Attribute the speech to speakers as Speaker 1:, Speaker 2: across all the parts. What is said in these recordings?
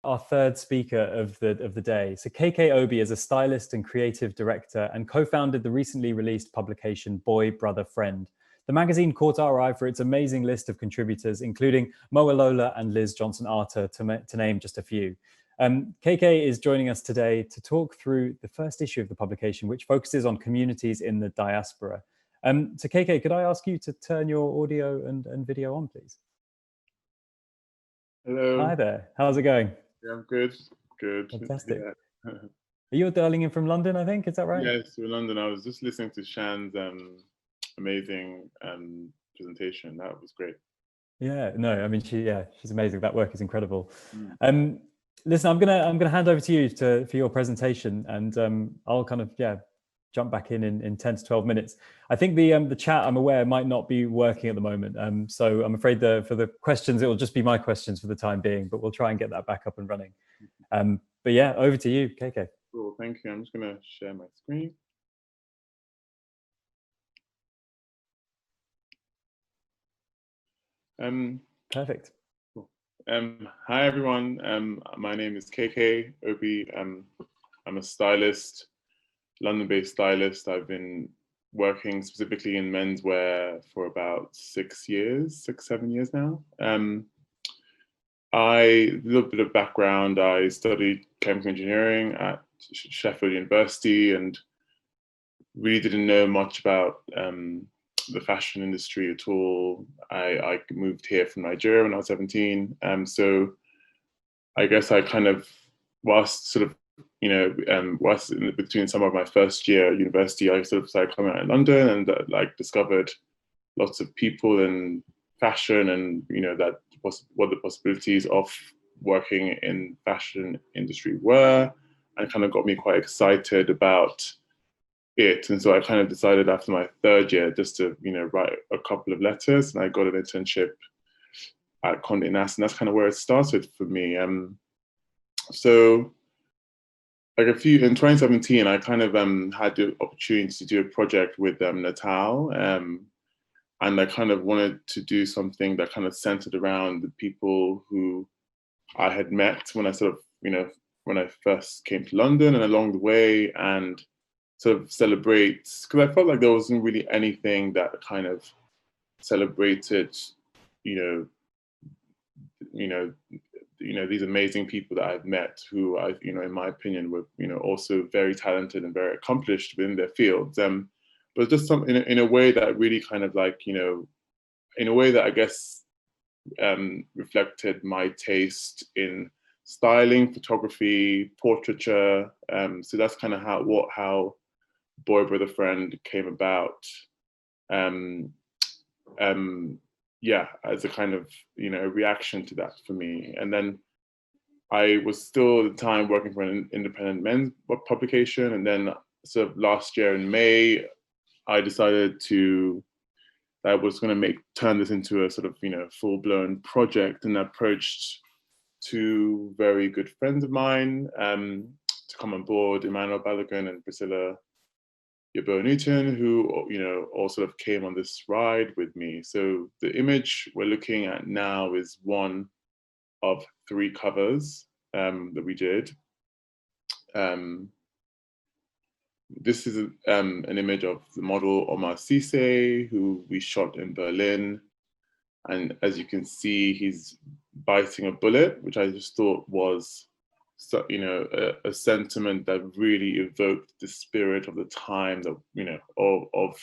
Speaker 1: Our third speaker of the day. So KK Obi is a stylist and creative director and co-founded the recently released publication Boy.Brother.Friend. The magazine caught our eye for its amazing list of contributors, including Moa Lola and Liz Johnson-Arter, to name just a few. KK is joining us today to talk through the first issue of the publication, which focuses on communities in the diaspora. So KK, could I ask you to turn your audio and video on, please?
Speaker 2: Hello.
Speaker 1: Hi there. How's it going?
Speaker 2: Yeah, I'm good. Good.
Speaker 1: Fantastic.
Speaker 2: Yeah.
Speaker 1: Are you dialing in from London, I think? Is that right?
Speaker 2: Yes, we're in London. I was just listening to Shan's amazing presentation. That was great.
Speaker 1: Yeah, no, I mean, she's amazing. That work is incredible. Listen, I'm gonna hand over to you for your presentation, and I'll kind of jump back in 10 to 12 minutes. I think the chat, I'm aware, might not be working at the moment, so I'm afraid for the questions, it will just be my questions for the time being, but we'll try and get that back up and running. But yeah, over to you, KK.
Speaker 2: Cool, thank you. I'm just gonna share my screen.
Speaker 1: Perfect.
Speaker 2: Cool. Hi everyone. My name is KK Obi. I'm a stylist, London-based stylist. I've been working specifically in menswear for about 6, 7 years now. A little bit of background, I studied chemical engineering at Sheffield University and really didn't know much about the fashion industry at all. I moved here from Nigeria when I was 17. So I guess I kind of, whilst sort of, whilst in between some of my first year at university, I sort of started coming out in London and like discovered lots of people in fashion and, that what the possibilities of working in fashion industry were, and kind of got me quite excited about it. And so I kind of decided after my third year just to, write a couple of letters, and I got an internship at Condé Nast, and that's kind of where it started for me. So like in 2017, I kind of had the opportunity to do a project with Natal, and I kind of wanted to do something that kind of centered around the people who I had met when I sort of, when I first came to London and along the way, and sort of celebrate, because I felt like there wasn't really anything that kind of celebrated, these amazing people that I've met who I, in my opinion, were, also very talented and very accomplished within their fields. But just some in a way that really kind of like, in a way that I guess reflected my taste in styling, photography, portraiture. So that's kind of how Boy.Brother.Friend came about. Yeah, as a kind of, reaction to that for me. And then I was still at the time working for an independent men's publication. And then sort of last year in May, I decided that I was going to turn this into a sort of, full-blown project, and approached 2 very good friends of mine to come on board, Emmanuel Balogun and Priscilla Yabo-Newton, who, all sort of came on this ride with me. So the image we're looking at now is one of 3 covers that we did. This is an image of the model Omar Cisse, who we shot in Berlin. And as you can see, he's biting a bullet, which I just thought was, a sentiment that really evoked the spirit of the time, that, of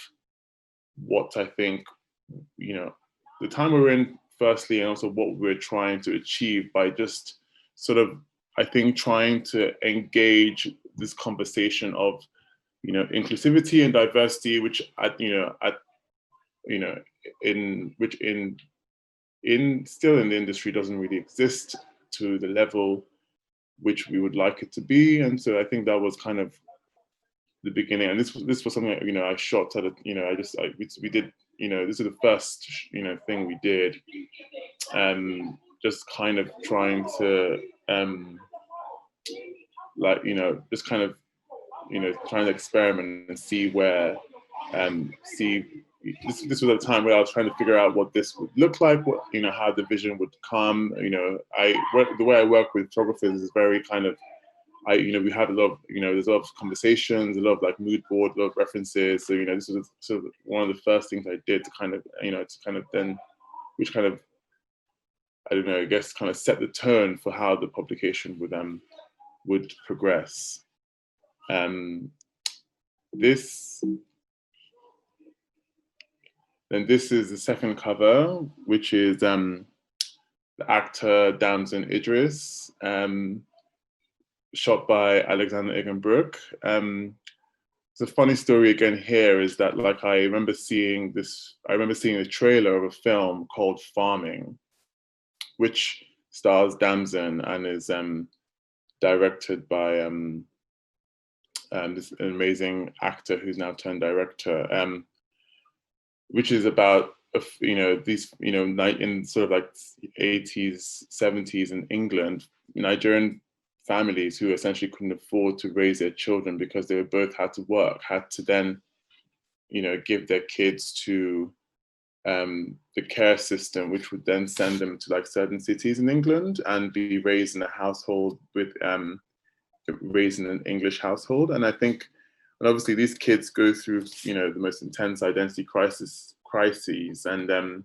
Speaker 2: what I think, the time we're in, firstly, and also what we're trying to achieve by just sort of, I think, trying to engage this conversation of, inclusivity and diversity, which still in the industry doesn't really exist to the level which we would like it to be. And so I think that was kind of the beginning. And this was something that, I shot at, we did, this is the first, thing we did. Just kind of trying to, just kind of, trying to experiment and see where, see this was a time where I was trying to figure out what this would look like, what, you know, how the vision would come. You know, the way I work with photographers is very kind of, you know, we have a lot of, you know, there's a lot of conversations, a lot of like mood board, a lot of references. So, you know, this was sort of one of the first things I did to kind of, you know, to kind of then, which kind of, I don't know, I guess kind of set the tone for how the publication would progress. This is the second cover, which is the actor Damson Idris, shot by Alexander Egenbrook. The funny story again here is that, like, I remember seeing a trailer of a film called Farming, which stars Damson and is directed by this amazing actor who's now turned director, which is about, you know, these, you know, in sort of like 80s, 70s in England, Nigerian families who essentially couldn't afford to raise their children because they both had to work, had to then, you know, give their kids to the care system, which would then send them to like certain cities in England and be raised in a household with, raised in an English household. And I think, and obviously these kids go through, you know, the most intense identity crises, and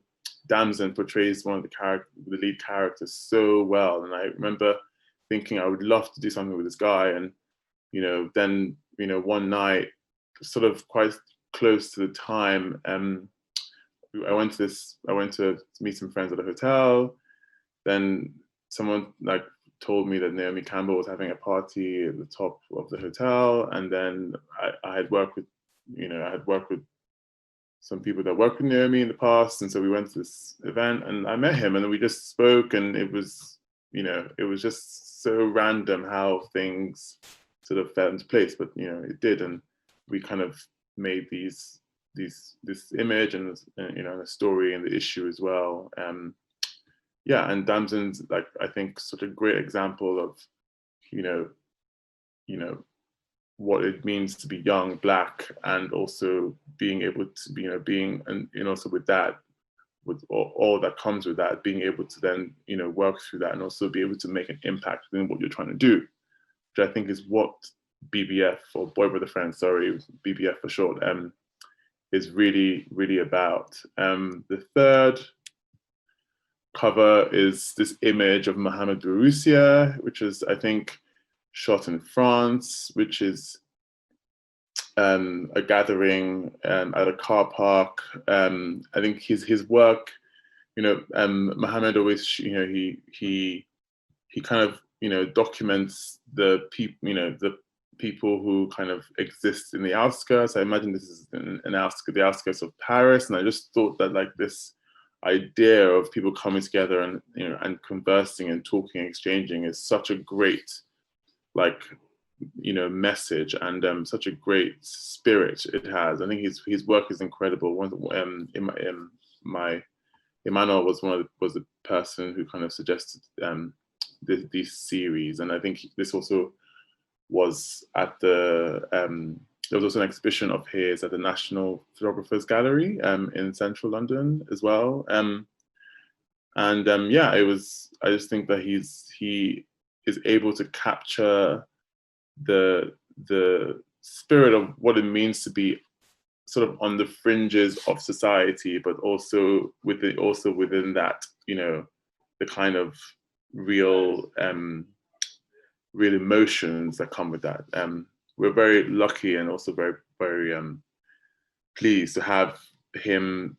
Speaker 2: Damson portrays one of the lead characters so well. And I remember thinking I would love to do something with this guy. And, you know, then, you know, one night, sort of quite close to the time, I went to meet some friends at a hotel. Then someone like told me that Naomi Campbell was having a party at the top of the hotel. And then I had worked with some people that worked with Naomi in the past. And so we went to this event and I met him and we just spoke, and it was, you know, it was just so random how things sort of fell into place, but, you know, it did. And we kind of made this image and, you know, the story and the issue as well. Yeah, and Damson's, like, I think such a great example of, you know, what it means to be young, Black, and also being able to, you know, being, and also with that, with all that comes with that, being able to then, you know, work through that and also be able to make an impact in what you're trying to do, which I think is what BBF, or Boy.Brother.Friend, sorry, BBF for short, is really, really about. The third cover is this image of Mohamed Bourousia, which is, I think, shot in France, which is a gathering at a car park. I think his work, you know, Mohamed always, you know, he kind of, you know, documents the people, you know, the people who kind of exist in the outskirts. I imagine this is the outskirts of Paris, and I just thought that, like, this idea of people coming together and, you know, and conversing and talking, exchanging is such a great, like, you know, message, and such a great spirit it has. I think his work is incredible. Emmanuel was the person who kind of suggested this series, and I think this also was at the there was also an exhibition of his at the National Photographers Gallery in central London as well. Yeah, it was. I just think that he is able to capture the spirit of what it means to be sort of on the fringes of society, but also within that, you know, the kind of real emotions that come with that. We're very lucky and also very, very pleased to have him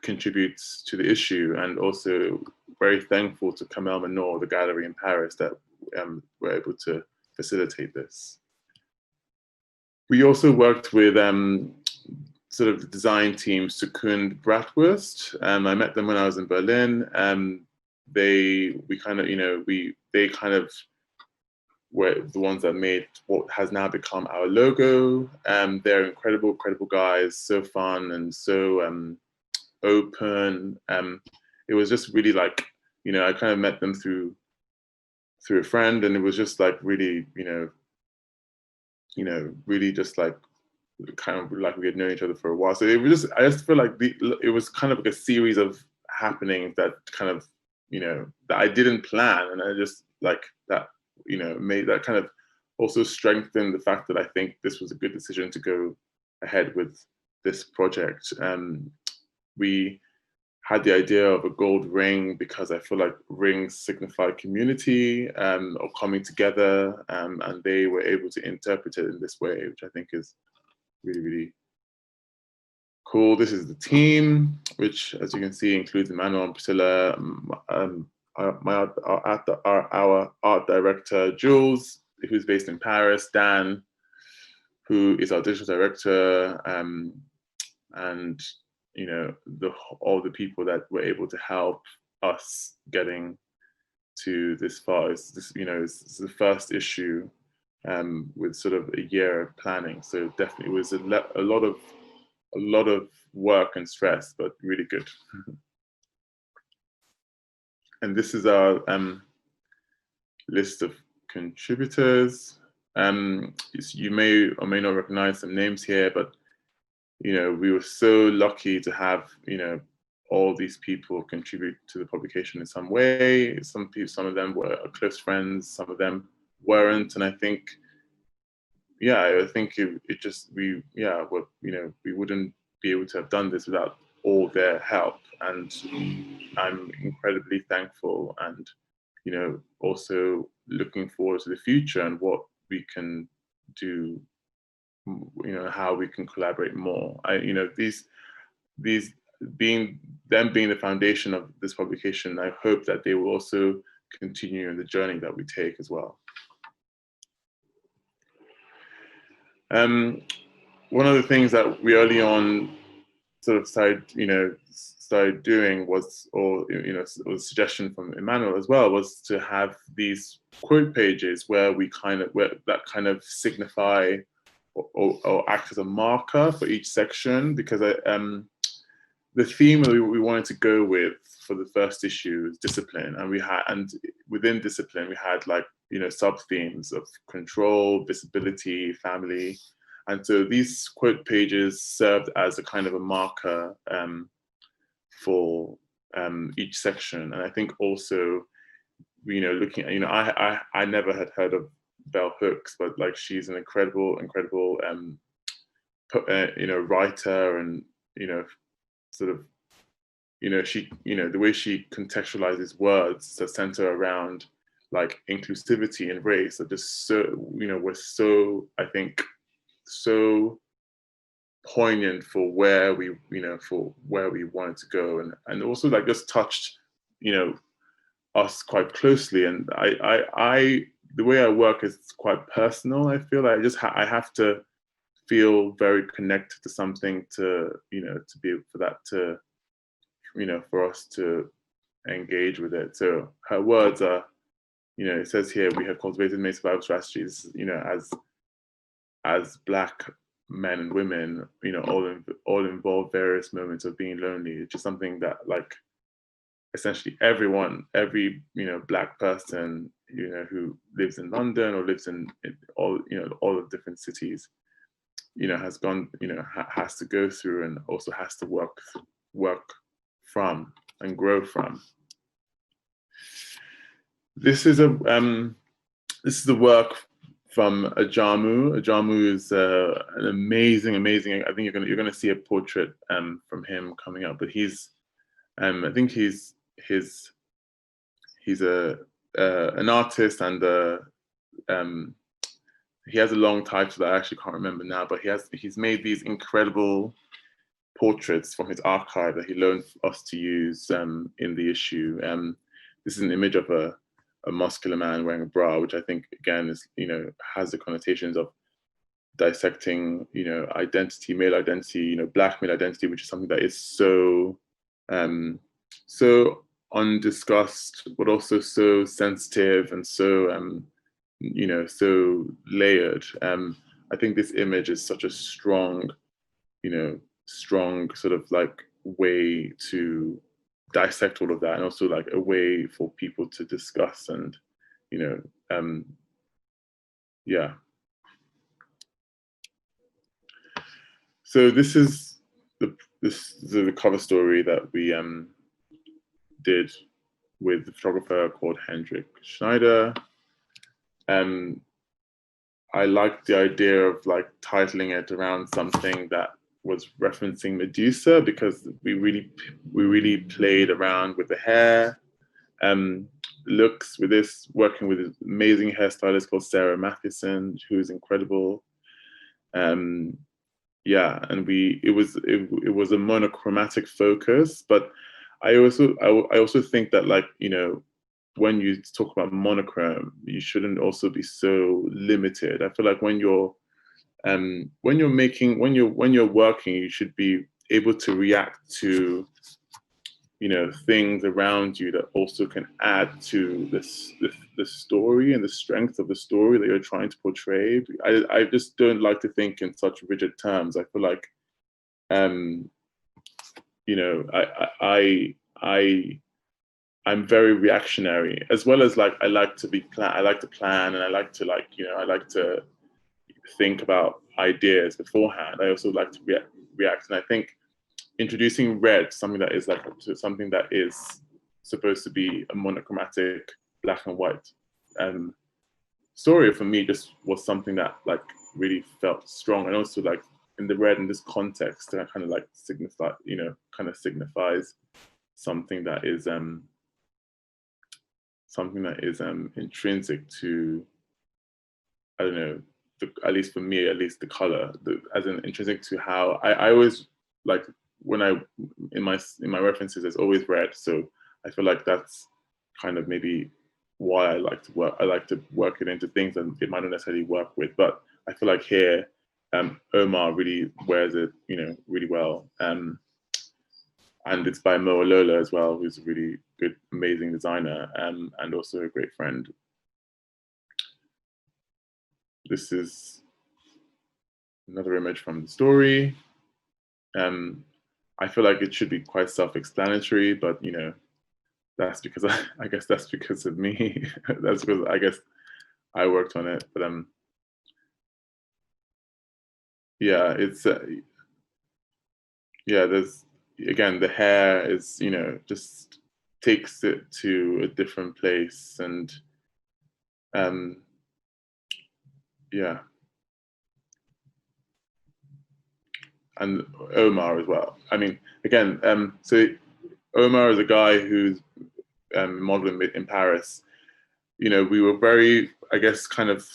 Speaker 2: contribute to the issue, and also very thankful to Kamel Manor, the gallery in Paris, that were able to facilitate this. We also worked with sort of the design team, Sukund Bratwurst. I met them when I was in Berlin. They kind of were the ones that made what has now become our logo. They're incredible guys, so fun and so open. It was just really, like, you know, I kind of met them through a friend, and it was just like really, really just like kind of like we had known each other for a while. So it was just, I just feel like it was kind of like a series of happenings that kind of, that I didn't plan. And I just like that, made that kind of also strengthen the fact that I think this was a good decision to go ahead with this project. We had the idea of a gold ring because I feel like rings signify community or coming together, and they were able to interpret it in this way, which I think is really, really cool. This is the team, which, as you can see, includes Emmanuel and Priscilla, our art director, Jules, who's based in Paris, Dan, who is our digital director, and all the people that were able to help us getting to this far. It's the first issue with sort of a year of planning. So definitely it was a lot of work and stress, but really good. And this is our list of contributors. You may or may not recognize some names here, but we were so lucky to have all these people contribute to the publication in some way. Some of them were close friends, some of them weren't, and I think it just we wouldn't be able to have done this without all their help, and I'm incredibly thankful, and also looking forward to the future and what we can do, how we can collaborate more. These being the foundation of this publication, I hope that they will also continue in the journey that we take as well. One of the things that we early on sort of started doing was, was a suggestion from Emmanuel as well, was to have these quote pages where that kind of signify or act as a marker for each section, because the theme that we wanted to go with for the first issue is discipline, and within discipline we had sub themes of control, visibility, family, and so these quote pages served as a kind of a marker for each section. And I think also, looking at, I never had heard of Bell Hooks, but she's an incredible writer, and sort of she the way she contextualizes words that center around inclusivity and race are just so were so, I think, so poignant for where we wanted to go, and also just touched us quite closely. And I the way I work is quite personal. I feel like I have to feel very connected to something to to be for that to for us to engage with it. So her words are, it says here, we have cultivated many survival strategies, as Black men and women, all involve various moments of being lonely. It's just something that essentially every Black person, who lives in London or lives in all the different cities, has gone, has to go through, and also has to work from and grow from. This is the work from Ajamu. Ajamu is an amazing. I think you're gonna see a portrait from him coming up. But he's I think he's an artist, and he has a long title that I actually can't remember now. But he's made these incredible portraits from his archive that he loaned us to use in the issue. This is an image of a muscular man wearing a bra, which I think again is has the connotations of dissecting identity, male identity, Black male identity, which is something that is so so undiscussed, but also so sensitive and so so layered. I think this image is such a strong sort of way to dissect all of that, and also a way for people to discuss and yeah. So this is the cover story that we did with the photographer called Hendrik Schneider. I liked the idea of like titling it around something that was referencing Medusa, because we really played around with the hair looks with this, working with an amazing hairstylist called Sarah Mathieson, who's incredible. Yeah, and it was a monochromatic focus, but I also think that, like, you know, when you talk about monochrome, you shouldn't also be so limited. I feel like when you're working, you should be able to react to, you know, things around you that also can add to the story and the strength of the story that you're trying to portray. I just don't like to think in such rigid terms. I feel like, you know, I'm very reactionary, as well as, like, I like to plan, and I like to, like, you know, I like to think about ideas beforehand. I also like to react, and I think introducing red, something that is supposed to be a monochromatic black and white story, for me just was something that, like, really felt strong, and also, like, in the red in this context, that kind of like signifies something that is intrinsic to, I don't know, at least for me, at least the color, as an intrinsic to how I always, like, when in my references, there's always red. So I feel like that's kind of maybe why I like to work it into things that it might not necessarily work with. But I feel like here, Omar really wears it, you know, really well. And it's by Mo Alola as well, who's a really good, amazing designer, and also a great friend. This is another image from the story. I feel like it should be quite self-explanatory, but, you know, that's because I guess that's because of me. That's because I guess I worked on it. But yeah, it's yeah. There's, again, the hair is, you know, just takes it to a different place, and yeah, and Omar as well. I mean, again, so Omar is a guy who's modeling in Paris. You know, we were very, I guess, kind of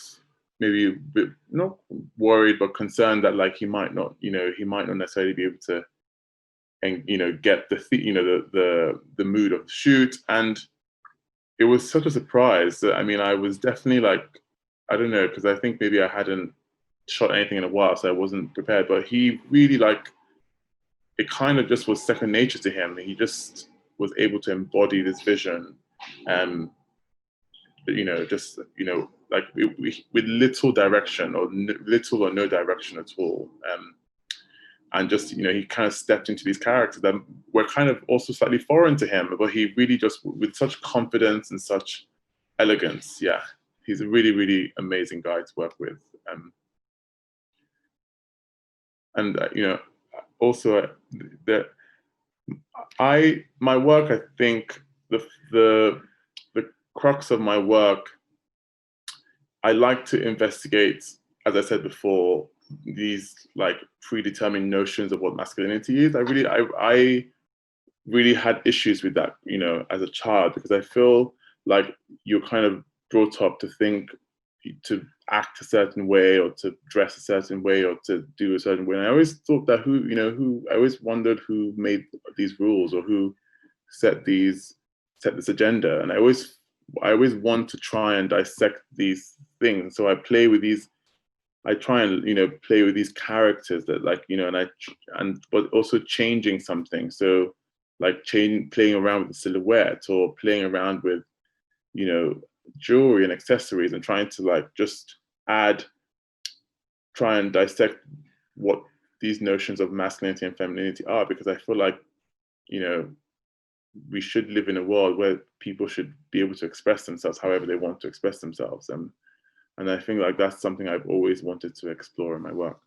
Speaker 2: maybe a bit, not worried, but concerned that, like, he might not necessarily be able to, and, you know, get the mood of the shoot. And it was such a surprise that, I mean, I was definitely, like, I don't know, because I think maybe I hadn't shot anything in a while, so I wasn't prepared. But he really, like, it kind of just was second nature to him. He just was able to embody this vision, and, you know, just, you know, like, with little direction, or little or no direction at all. And just, you know, he kind of stepped into these characters that were kind of also slightly foreign to him, but he really just, with such confidence and such elegance. Yeah, he's a really, really amazing guy to work with. And you know, also, my work, I think the crux of my work, I like to investigate, as I said before, these, like, predetermined notions of what masculinity is. I really had issues with that, you know, as a child, because I feel like you're kind of brought up to think, to act a certain way, or to dress a certain way, or to do a certain way. And I always thought that I always wondered who made these rules, or who set this agenda. And I always want to try and dissect these things. So I try and, you know, play with these characters that, like, you know, but also changing something. So, like, playing around with the silhouette, or playing around with, you know, jewelry and accessories, and trying to, like, just try and dissect what these notions of masculinity and femininity are, because I feel like, you know, we should live in a world where people should be able to express themselves however they want to express themselves. And I think, like, that's something I've always wanted to explore in my work.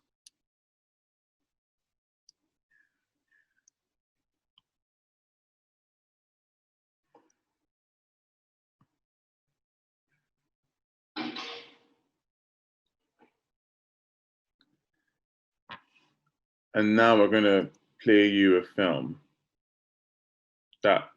Speaker 2: And now we're going to play you a film that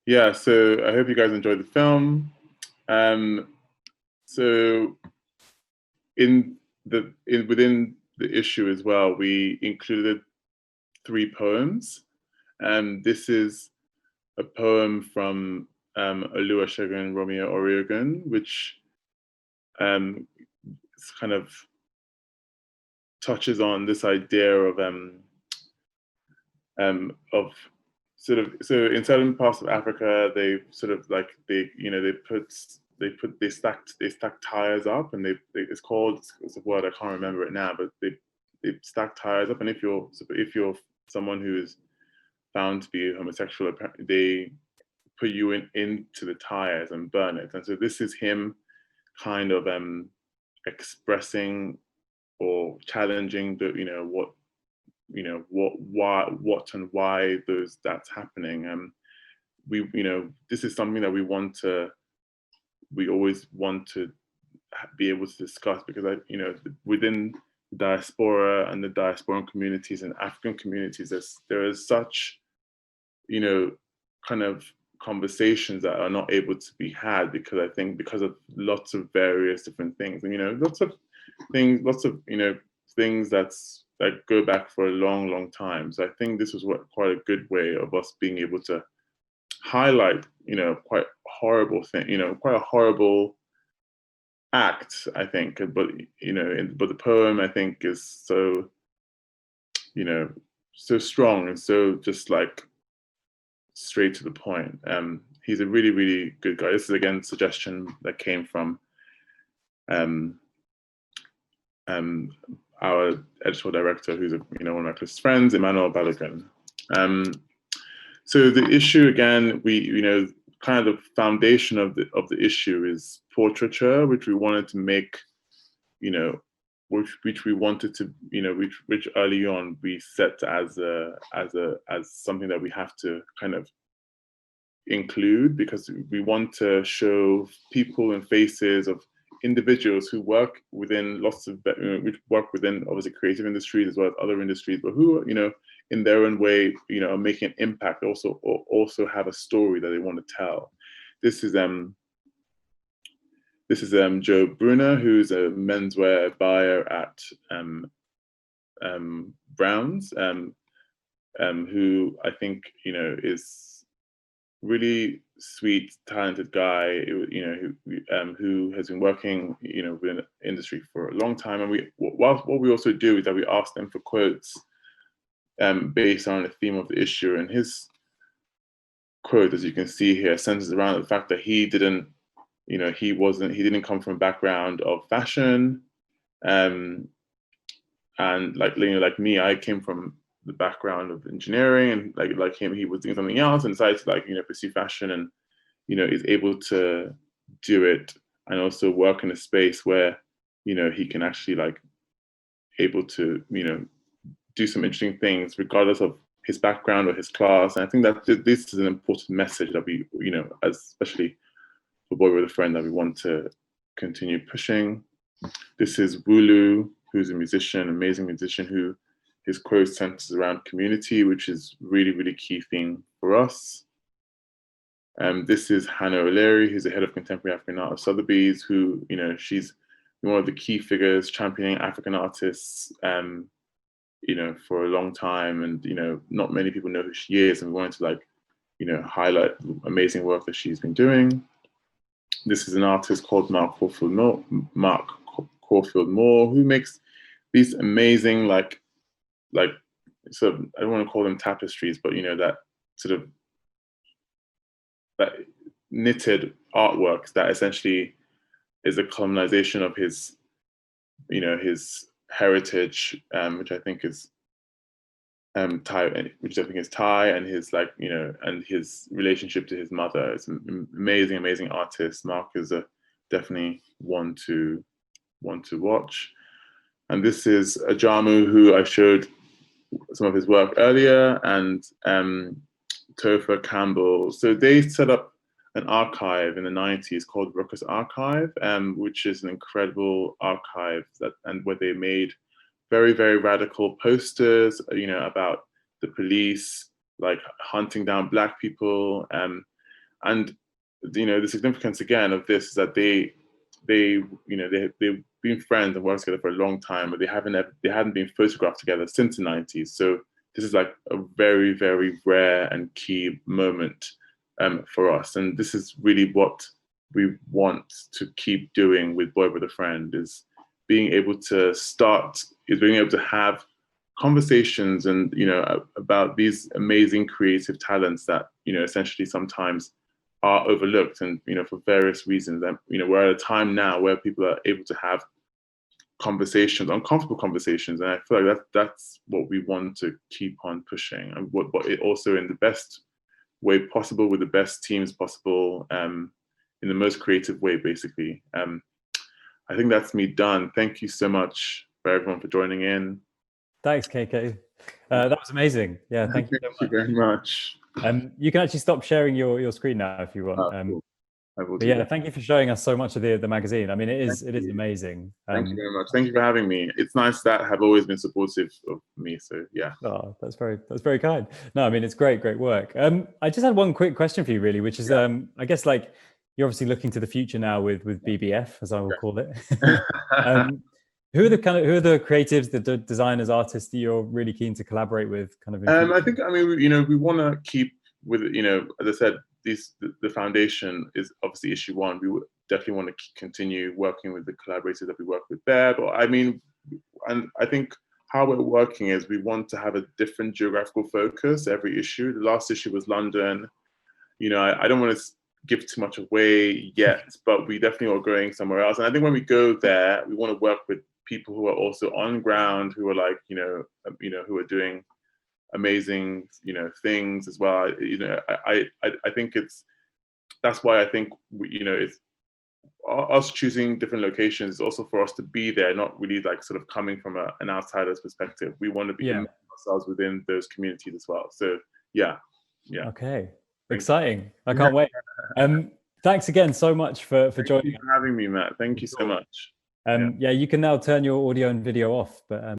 Speaker 2: yeah, so I hope you guys enjoyed the film. So within the issue as well, we included 3 poems. This is a poem from Oluwasegun Romeo Oriogun, which kind of touches on this idea of sort of, so in certain parts of Africa, they sort of like they stack tires up, and it's called, it's a word, I can't remember it now, but they stack tires up, and if you're someone who is found to be homosexual, they put you into the tires and burn it. And so this is him kind of expressing or challenging the what and why that's happening. This is something that we always want to be able to discuss, because within the diaspora and the diasporan communities and African communities, there is such kind of conversations that are not able to be had, because I think because of lots of various different things, and lots of things that go back for a long time. So I think this was quite a good way of us being able to highlight quite horrible thing, quite a horrible act, I think. But but the poem, I think, is so so strong and so just like straight to the point. He's a really, really good guy. This is again a suggestion that came from our editorial director, who's one of my closest friends, Emmanuel Balogun. So the issue, again, kind of the foundation of the issue is portraiture, which we wanted to make, which we wanted to, which early on we set as something that we have to kind of include, because we want to show people and faces of individuals who work within which work within obviously creative industries as well as other industries, but who in their own way are making an impact, also have a story that they want to tell. This is Joe Brunner, who's a menswear buyer at Browns, who I think is really sweet, talented guy, who has been working within the industry for a long time. And what we also do is that we ask them for quotes based on the theme of the issue. And his quote, as you can see here, centers around the fact that he didn't come from a background of fashion, and like me, I came from the background of engineering, and like him, he was doing something else and decided to pursue fashion, and is able to do it and also work in a space where he can actually able to do some interesting things regardless of his background or his class. And I think that this is an important message that we especially for Boy.Brother.Friend, that we want to continue pushing. This is Wulu, who's a musician, amazing musician, who his quote centers around community, which is really, really key thing for us. This is Hannah O'Leary, who's the head of contemporary African art of Sotheby's, who, she's one of the key figures championing African artists, for a long time. And, not many people know who she is, and we wanted to highlight the amazing work that she's been doing. This is an artist called Mark Caulfield Moore, who makes these amazing, sort of, I don't want to call them tapestries, but that sort of that knitted artworks that essentially is a colonization of his, his heritage, which I think is Thai, and his and his relationship to his mother. It's an amazing artist. Mark is definitely one to watch. And this is Ajamu, who I showed some of his work earlier, and Topher Campbell. So they set up an archive in the 90s called Ruckus Archive, which is an incredible archive where they made very, very radical posters, about the police, hunting down Black people. And the significance again of this is that they've been friends and worked together for a long time, but they hadn't been photographed together since the 90s. So this is a very, very rare and key moment for us. And this is really what we want to keep doing with Boy.Brother.Friend, is being able to have conversations and about these amazing creative talents that essentially sometimes are overlooked, and for various reasons. And we're at a time now where people are able to have conversations, uncomfortable conversations, and I feel like that's what we want to keep on pushing, and but it also in the best way possible, with the best teams possible, in the most creative way, basically. I think that's me done. Thank you so much for everyone for joining in.
Speaker 1: Thanks, KK. That was amazing. Yeah, thank you so much.
Speaker 2: Thank you very much.
Speaker 1: You can actually stop sharing your screen now if you want.
Speaker 2: Cool. I will
Speaker 1: yeah, thank you for showing us so much of the magazine. I mean, it is amazing.
Speaker 2: Thank you very much. Thank you for having me. It's nice that have always been supportive of me. So yeah.
Speaker 1: Oh, that's very kind. No, I mean, it's great work. I just had one quick question for you, really, which is, I guess you're obviously looking to the future now with BBF, as I will call it. Who are the creatives, the designers, artists that you're really keen to collaborate with?
Speaker 2: I think, we want to keep with, as I said, the foundation is obviously issue one. We would definitely want to continue working with the collaborators that we work with there. But and I think how we're working is we want to have a different geographical focus every issue. The last issue was London. I don't want to give too much away yet, but we definitely are going somewhere else. And I think when we go there, we want to work with people who are also on ground, who are who are doing amazing, things as well. I think that's why I think it's us choosing different locations is also for us to be there, not really sort of coming from an outsider's perspective. We want to be ourselves within those communities as well. So yeah.
Speaker 1: Okay. Exciting. I can't wait. Thanks again so much for joining
Speaker 2: Thank you for having me, Matt. Thank you so much.
Speaker 1: Yeah, you can now turn your audio and video off, but